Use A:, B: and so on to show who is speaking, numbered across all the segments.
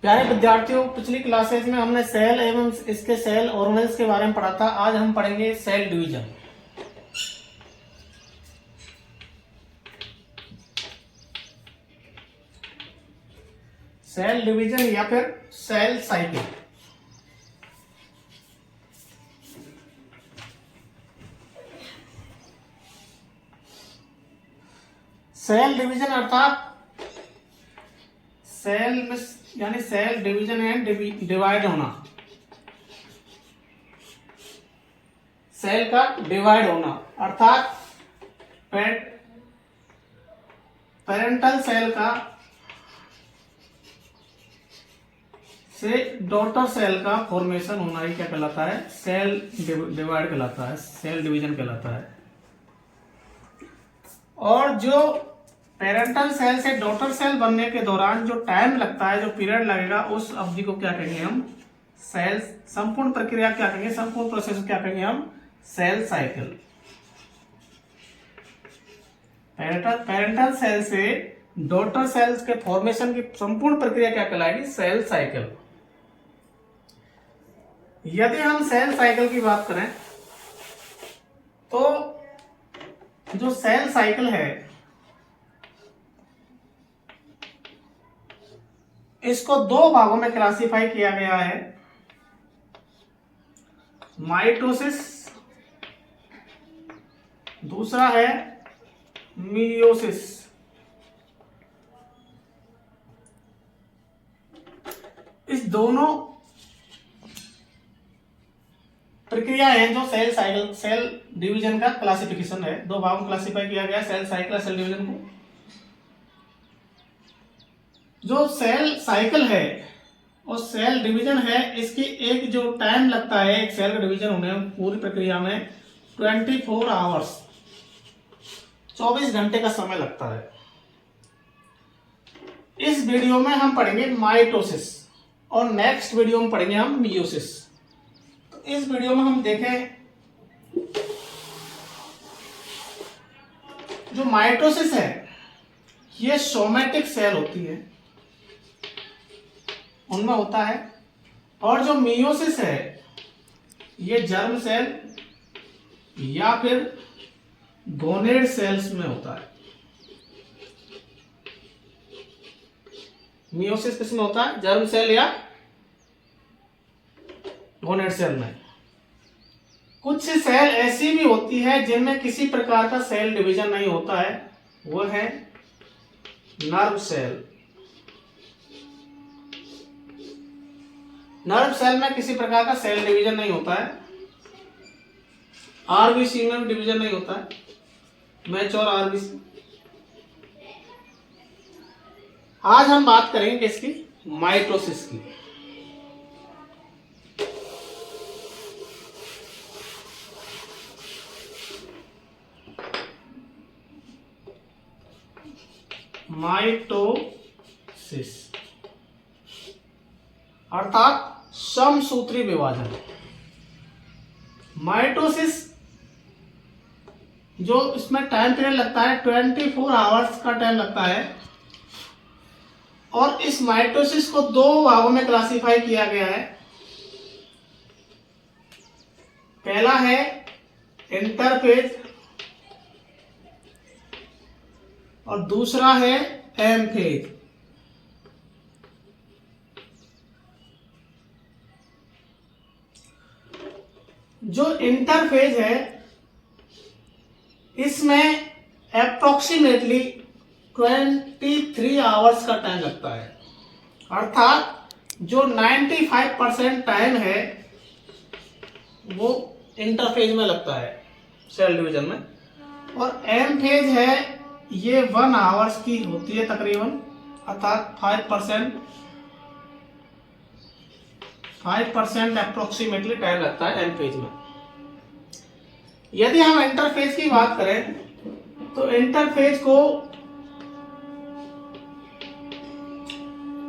A: प्यारे विद्यार्थियों, पिछली क्लासेज में हमने सेल एवं इसके सेल ऑर्गेनेल्स के बारे में पढ़ा था। आज हम पढ़ेंगे सेल डिवीजन। सेल डिवीजन या फिर सेल साइकिल। सेल डिवीजन अर्थात सेल में यानी सेल डिवीजन एंड डिवाइड होना, सेल का डिवाइड होना अर्थात पेरेंटल सेल का से डॉटर सेल का फॉर्मेशन होना ही क्या कहलाता है? सेल डिवाइड कहलाता है, सेल डिवीजन कहलाता है। और जो पेरेंटल सेल से डॉटर सेल बनने के दौरान जो टाइम लगता है, जो पीरियड लगेगा, उस अवधि को क्या कहेंगे हम? सेल, संपूर्ण प्रक्रिया क्या कहेंगे? संपूर्ण प्रोसेस क्या कहेंगे हम? Cell cycle. पेरेंटल सेल से डॉटर सेल्स के फॉर्मेशन की संपूर्ण प्रक्रिया क्या कहलाएगी? Cell cycle. यदि हम सेल साइकिल की बात करें तो जो सेल साइकिल है इसको दो भागों में क्लासिफाई किया गया है, माइटोसिस, दूसरा है मियोसिस। इस दोनों प्रक्रिया है जो सेल साइकिल, सेल डिवीजन का क्लासिफिकेशन है। दो भागों में क्लासिफाई किया गया सेल साइकिल, सेल डिवीजन को। जो सेल साइकिल है और सेल डिवीजन है, इसकी एक जो टाइम लगता है एक सेल का डिवीजन होने में, पूरी प्रक्रिया में 24 आवर्स, 24 घंटे का समय लगता है। इस वीडियो में हम पढ़ेंगे माइटोसिस और नेक्स्ट वीडियो में पढ़ेंगे हम मियोसिस। तो इस वीडियो में हम देखें जो माइटोसिस है ये सोमैटिक सेल होती है, उनमें होता है। और जो मियोसिस है ये जर्म सेल या फिर गोनेड सेल्स में होता है। मियोसिस किसमें होता है? जर्म सेल या गोनेड सेल में। कुछ सेल ऐसी भी होती है जिनमें किसी प्रकार का सेल डिवीजन नहीं होता है, वो है नर्व सेल। नर्व सेल में किसी प्रकार का सेल डिवीजन नहीं होता है। आरबीसी में भी डिवीजन नहीं होता है, मैच्योर आरबीसी। आज हम बात करेंगे किसकी? माइटोसिस की। माइटोसिस अर्थात समसूत्री विभाजन। माइटोसिस जो इसमें टाइम पीरियड लगता है 24 आवर्स का टाइम लगता है। और इस माइटोसिस को दो भागों में क्लासिफाई किया गया है। पहला है इंटरफेज और दूसरा है एमफेज। जो इंटरफेज है इसमें अप्रोक्सीमेटली 23 आवर्स का टाइम लगता है, अर्थात जो 95% टाइम है वो इंटरफेज में लगता है सेल डिवीजन में। और एम फेज है ये 1 आवर्स की होती है तकरीबन, अर्थात 5% अप्रोक्सीमेटली टाइम लगता है एम फेज में। यदि हम इंटरफेज की बात करें तो इंटरफेज को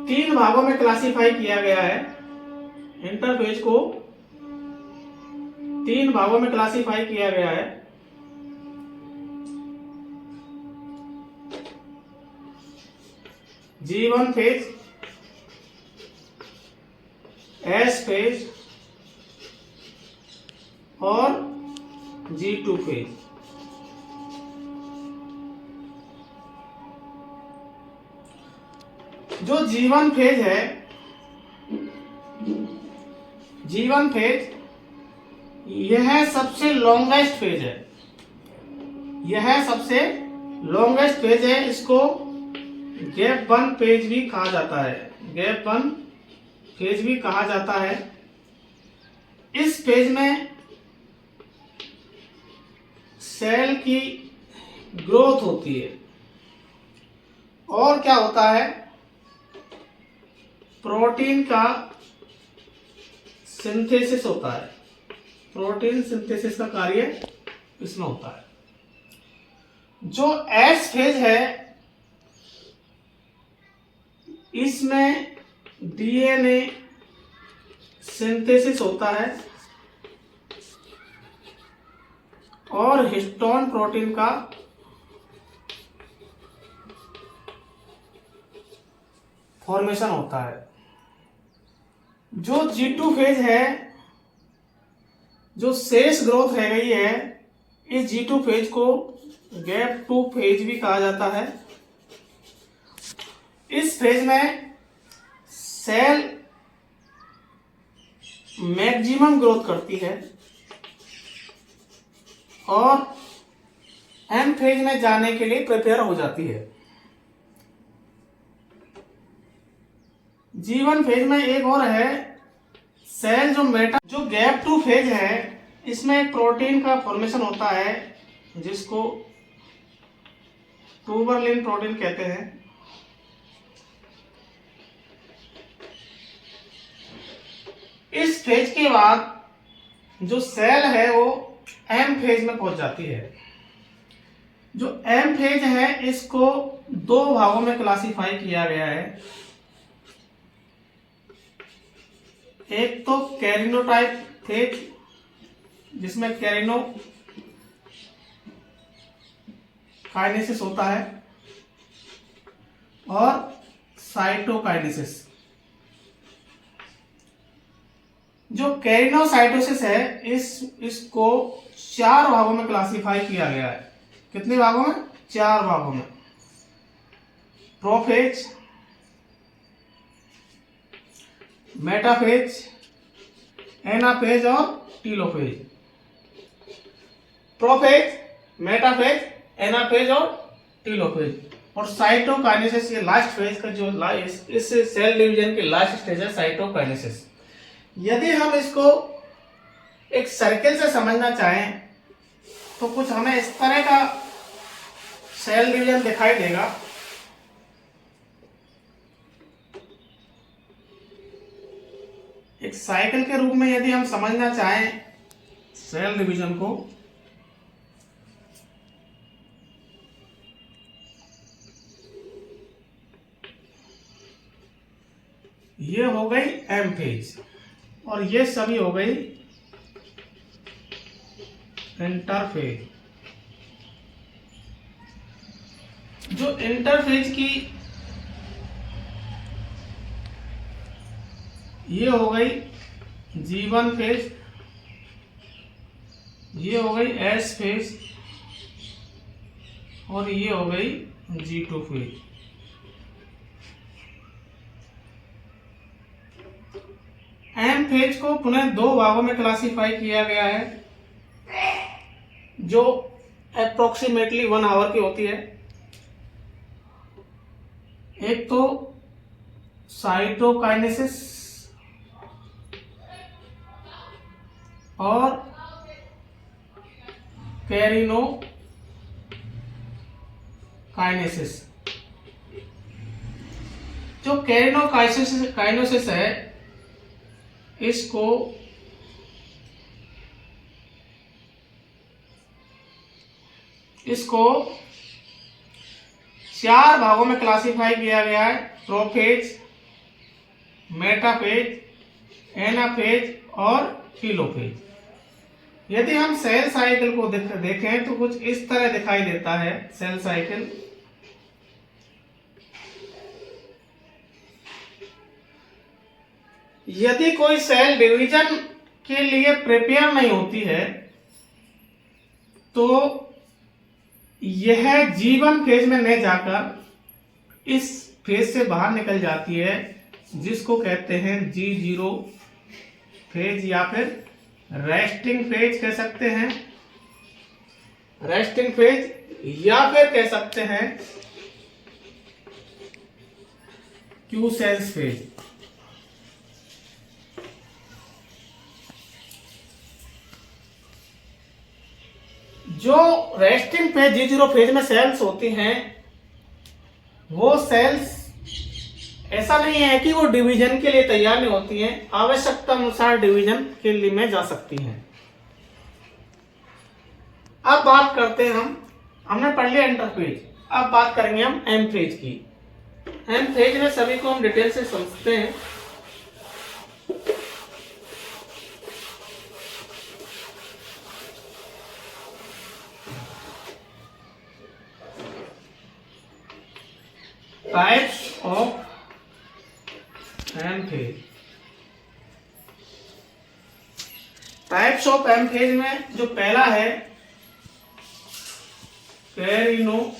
A: 3 भागों में क्लासिफाई किया गया है। इंटरफेज को 3 भागों में क्लासिफाई किया गया है। G1 फेज, एस फेज और G2 फेज। जो G1 फेज है, G1 फेज यह सबसे लॉन्गेस्ट फेज है, यह सबसे लॉन्गेस्ट फेज है। इसको गैप 1 फेज भी कहा जाता है, गैप 1 फेज भी कहा जाता है। इस फेज में सेल की ग्रोथ होती है और क्या होता है, प्रोटीन का सिंथेसिस होता है, प्रोटीन सिंथेसिस का कार्य इसमें होता है। जो एस फेज है, इसमें डीएनए सिंथेसिस होता है और हिस्टोन प्रोटीन का फॉर्मेशन होता है। जो G2 फेज है, जो शेष ग्रोथ रह गई है, इस G2 फेज को गैप 2 फेज भी कहा जाता है। इस फेज में सेल मैक्सिमम ग्रोथ करती है और एम फेज में जाने के लिए प्रिपेयर हो जाती है। G1 फेज में एक और है, सेल जो गैप 2 फेज है, इसमें एक प्रोटीन का फॉर्मेशन होता है जिसको ट्यूबरलिन प्रोटीन कहते हैं। इस फेज के बाद जो सेल है वो एम फेज में पहुंच जाती है। जो एम फेज है, इसको 2 भागों में क्लासिफाई किया गया है। एक तो कैरिनोटाइप फेज, जिसमें कैरिनो काइनेसिस होता है, और साइटोकाइनेसिस। जो कैरिनोसाइटोसिस है, इसको 4 भागों में क्लासिफाई किया गया है। कितने भागों में? 4 भागों में। प्रोफेज, मेटाफेज, एनाफेज और टीलोफेज। प्रोफेज, मेटाफेज, एनाफेज और टीलोफेज। और साइटोकाइनेसिस, ये लास्ट फेज का जो इस सेल डिवीजन की लास्ट स्टेज है, साइटोकाइनेसिस। यदि हम इसको एक सर्किल से समझना चाहें तो कुछ हमें इस तरह का सेल डिवीजन दिखाई देगा। एक साइकिल के रूप में यदि हम समझना चाहें सेल डिवीजन को, ये हो गई एम फेज और ये सभी हो गई इंटरफेज। जो इंटरफेज की ये हो गई G1 फेज, ये हो गई S फेज और ये हो गई G2 फेज। एम फेज को पुनः 2 भागों में क्लासिफाई किया गया है, जो अप्रोक्सीमेटली 1 आवर की होती है। एक तो साइटोकाइनेसिस और कैरिनोकाइनेसिस। जो कैरिनोकाइनेसिस है, इसको इसको 4 भागों में क्लासिफाई किया गया है, प्रोफेज, मेटाफेज, एनाफेज और टीलोफेज। यदि हम सेल साइकिल को देखें तो कुछ इस तरह दिखाई देता है सेल साइकिल। यदि कोई सेल डिवीजन के लिए प्रिपेयर नहीं होती है तो यह G1 फेज में नहीं जाकर इस फेज से बाहर निकल जाती है, जिसको कहते हैं G0 फेज या फिर रेस्टिंग फेज कह सकते हैं, रेस्टिंग फेज या फिर कह सकते हैं क्यूसेंस फेज। जो रेस्टिंग फेज G0 फेज में सेल्स होती हैं वो सेल्स ऐसा नहीं है कि वो डिवीजन के लिए तैयार नहीं होती हैं, आवश्यकता अनुसार डिवीजन के लिए में जा सकती हैं। अब बात करते हैं हमने पढ़ लिया इंटरफेज, अब बात करेंगे हम एम फेज की। एम फेज में सभी को हम डिटेल से समझते हैं। Types of M phase. Types of M phase में जो पहला है कैरिनोकाइनेसिस।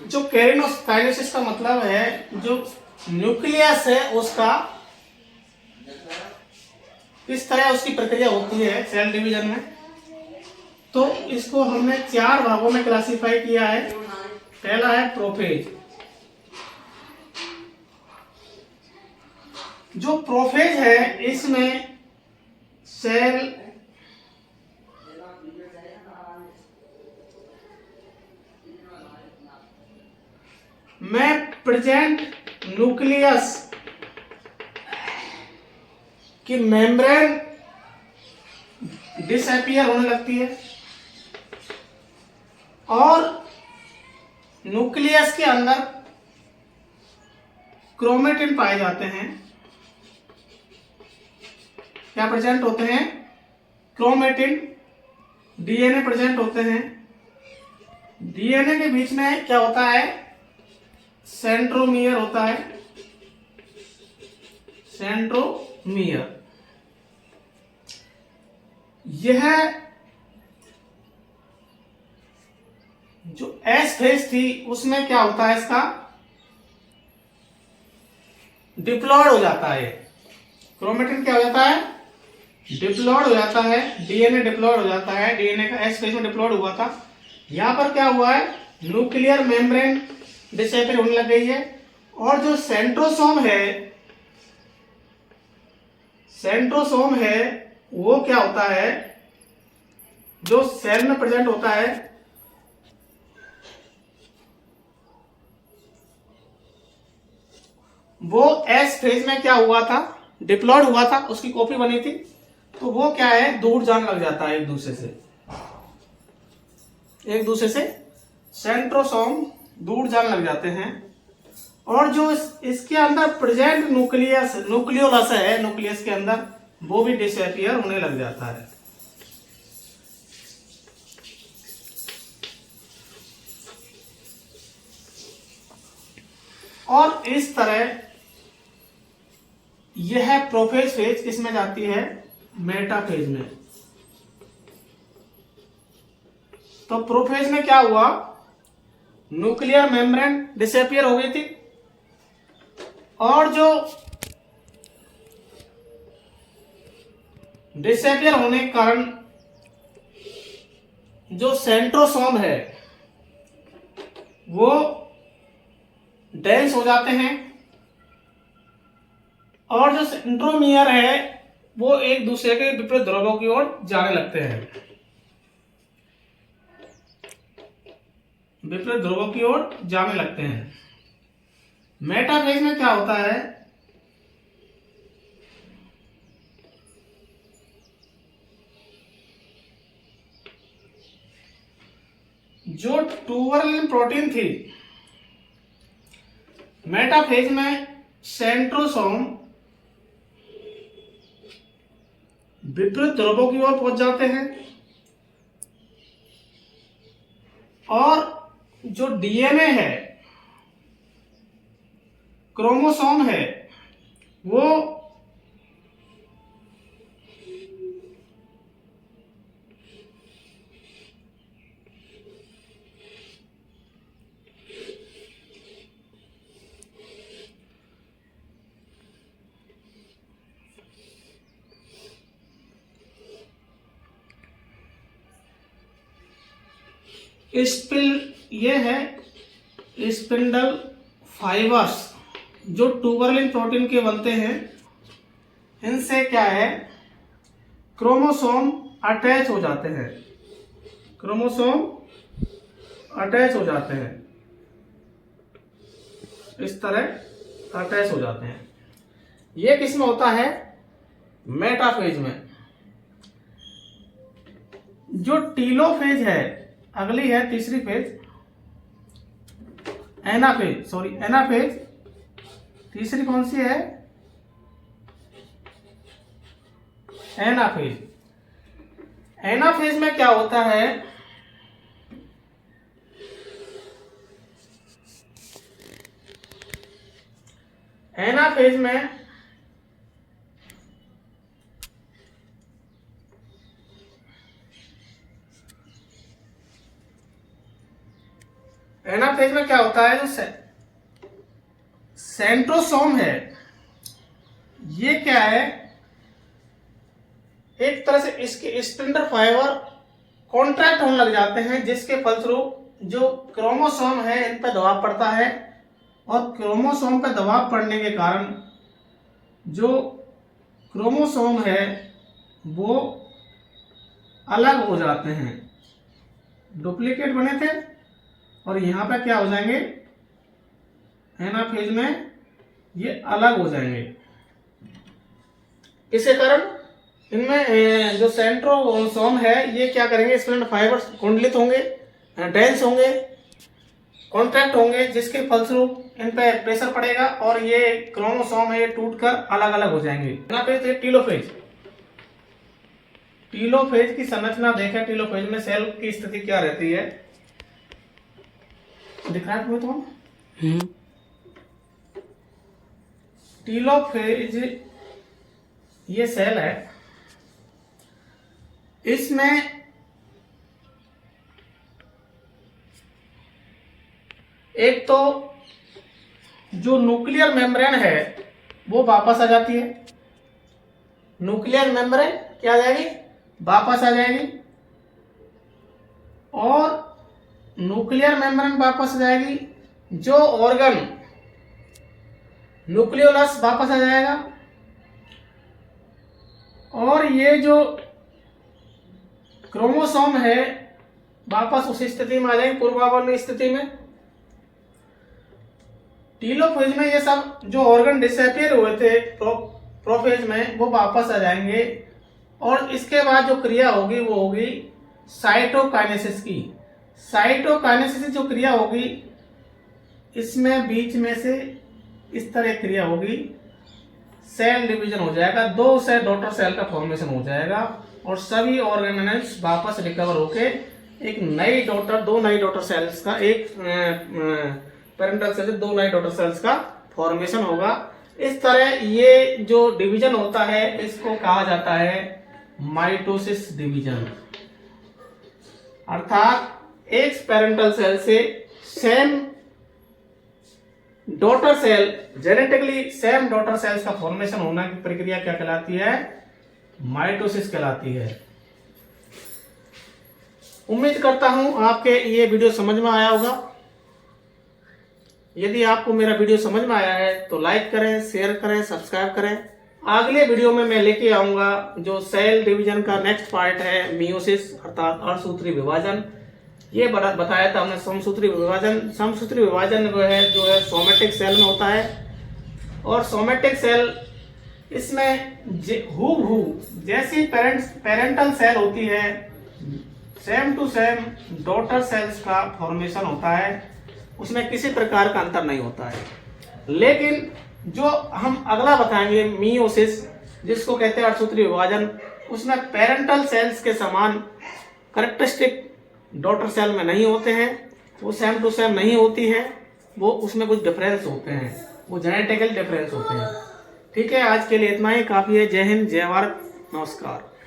A: जो कैरिनोकाइनेसिस का मतलब है जो न्यूक्लियस है उसका किस तरह उसकी प्रक्रिया होती है सेल डिवीजन में, तो इसको हमने 4 भागों में क्लासिफाई किया है। पहला है प्रोफेज। जो प्रोफेज है इसमें सेल में प्रेजेंट न्यूक्लियस की मेम्ब्रेन डिसअपियर होने लगती है और न्यूक्लियस के अंदर क्रोमेटिन पाए जाते हैं। क्या प्रेजेंट होते हैं? क्रोमेटिन, डीएनए प्रेजेंट होते हैं। डीएनए के बीच में क्या होता है? सेंट्रोमियर होता है, सेंट्रोमियर। यह जो एस फेज थी उसमें क्या होता है, इसका डिप्लॉयड हो जाता है। क्रोमेटिन क्या हो जाता है? डिप्लॉयड हो जाता है। डीएनए डिप्लॉयड हो जाता है। डीएनए का एस फेज में डिप्लॉयड हुआ था। यहां पर क्या हुआ है? न्यूक्लियर मेम्ब्रेन डिसअपियर होने लग गई है और जो सेंट्रोसोम है वो क्या होता है, जो सेल में प्रेजेंट होता है वो एस फेज में क्या हुआ था? डिप्लॉयड हुआ था, उसकी कॉपी बनी थी, तो वो क्या है, दूर जाने लग जाता है एक दूसरे से सेंट्रोसोम दूर जाने लग जाते हैं और जो इसके अंदर प्रेजेंट न्यूक्लियोलस है, न्यूक्लियस के अंदर, वो भी डिसअपियर होने लग जाता है। और इस तरह यह प्रोफेज फेज किसमें जाती है? मेटाफेज में। तो प्रोफेज में क्या हुआ? न्यूक्लियर मेम्ब्रेन डिसअपियर हो गई थी और जो डिसअपियर होने के कारण जो सेंट्रोसोम है वो डेंस हो जाते हैं और जो सेंट्रोमियर है वो एक दूसरे के विपरीत ध्रुवों की ओर जाने लगते हैं, विपरीत ध्रुवों की ओर जाने लगते हैं। मेटाफेज में क्या होता है? जो ट्यूबरलिन प्रोटीन थी मेटाफेज में सेंट्रोसोम विपरीत ध्रुवों की ओर पहुंच जाते हैं और जो डीएनए है, क्रोमोसोम है, वो ये है स्पिंडल फाइबर्स जो ट्यूबरलिन प्रोटीन के बनते हैं। इनसे क्या है, क्रोमोसोम अटैच हो जाते हैं, क्रोमोसोम अटैच हो जाते हैं, इस तरह अटैच हो जाते हैं। ये किस में होता है, मेटाफेज में। जो टीलोफेज है, अगली है तीसरी फेज, एनाफेज। तीसरी कौन सी है, एनाफेज। एनाफेज में क्या होता है, एनाफेज में एनाफेज में क्या होता है, जो सेंट्रोसोम है, ये क्या है, एक तरह से इसके स्पिंडल फाइबर कॉन्ट्रैक्ट होने लग जाते हैं, जिसके फलस्वरूप जो क्रोमोसोम है इन पर दबाव पड़ता है, और क्रोमोसोम पर दबाव पड़ने के कारण जो क्रोमोसोम है वो अलग हो जाते हैं। डुप्लीकेट बने थे और यहाँ पे क्या हो जाएंगे, एनाफेज में ये अलग हो जाएंगे। इसी कारण इनमें जो सेंट्रोसोम है ये क्या करेंगे, स्पिंडल फाइबर्स कुंडलित होंगे, डेंस होंगे, कॉन्ट्रैक्ट होंगे, जिसके फलस्वरूप इन पे प्रेशर पड़ेगा और ये क्रोमोसोम है ये टूटकर अलग अलग हो जाएंगे। Anaphase, telophase. टीलोफेज की संरचना देखें, टीलोफेज में सेल की स्थिति क्या रहती है, दिख रहा है तुम्हें तो? टीलोफेज ये सेल है, इसमें एक तो जो न्यूक्लियर मेम्ब्रेन है वो वापस आ जाती है, न्यूक्लियर मेम्ब्रेन क्या आ जाएगी, वापस आ जाएगी, और न्यूक्लियर मेम्ब्रेन वापस आ जाएगी, जो ऑर्गन न्यूक्लियोलस वापस आ जाएगा, और ये जो क्रोमोसोम है वापस उस स्थिति में आ जाएंगे, पूर्वावर्ण स्थिति में। टीलोफेज में ये सब जो ऑर्गन डिसअपियर हुए थे प्रोफेज में वो वापस आ जाएंगे, और इसके बाद जो क्रिया होगी वो होगी साइटोकाइनेसिस की। साइटोकाइनेसिस जो क्रिया होगी, इसमें बीच में से इस तरह क्रिया होगी, सेल डिवीजन हो जाएगा, 2 से डॉटर सेल का फॉर्मेशन हो जाएगा, और सभी ऑर्गेनेल्स वापस रिकवर होके एक नई डॉटर, 2 नई डॉटर सेल्स का, एक पेरेंटल सेल से 2 नई डॉटर सेल्स का फॉर्मेशन होगा। इस तरह ये जो डिवीजन होता है इसको कहा जाता है माइटोसिस डिवीजन। अर्थात एक पेरेंटल सेल से same daughter cell, genetically same daughter cells का फॉर्मेशन होना की प्रक्रिया क्या कहलाती है, माइटोसिस कहलाती है। उम्मीद करता हूं आपके ये वीडियो समझ में आया होगा। यदि आपको मेरा वीडियो समझ में आया है तो लाइक करें, शेयर करें, सब्सक्राइब करें। अगले वीडियो में मैं लेके आऊंगा जो सेल डिवीजन का नेक्स्ट पार्ट है, मियोसिस अर्थात अर्धसूत्री विभाजन। ये बताया था हमने समसूत्री विभाजन। समसूत्री विभाजन जो है सोमेटिक सेल में होता है, और सोमेटिक सेल इसमें हूबहू जैसी पेरेंटल सेल होती है, same to same daughter cells का फॉर्मेशन होता है, उसमें किसी प्रकार का अंतर नहीं होता है। लेकिन जो हम अगला बताएंगे मियोसिस, जिसको कहते हैं अर्धसूत्री विभाजन, उसमें पेरेंटल सेल्स के समान कैरेक्टरिस्टिक डॉटर सेल में नहीं होते हैं, वो सेम टू सेम नहीं होती है, वो उसमें कुछ डिफरेंस होते हैं, वो जेनेटिकल डिफरेंस होते हैं। ठीक है, आज के लिए इतना ही काफ़ी है। जय हिंद, जय भारत, नमस्कार।